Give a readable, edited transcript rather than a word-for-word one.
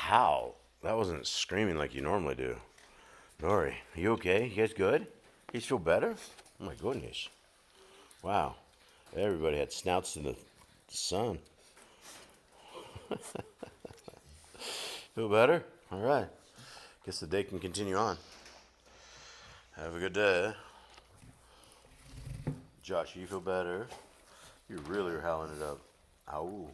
howl. That wasn't screaming like you normally do. Nori, you okay? You guys good? You feel better? Oh my goodness. Wow. Everybody had snouts in the sun. Feel better? All right. Guess the day can continue on. Have a good day. Josh, you feel better? You really are howling it up. Ow.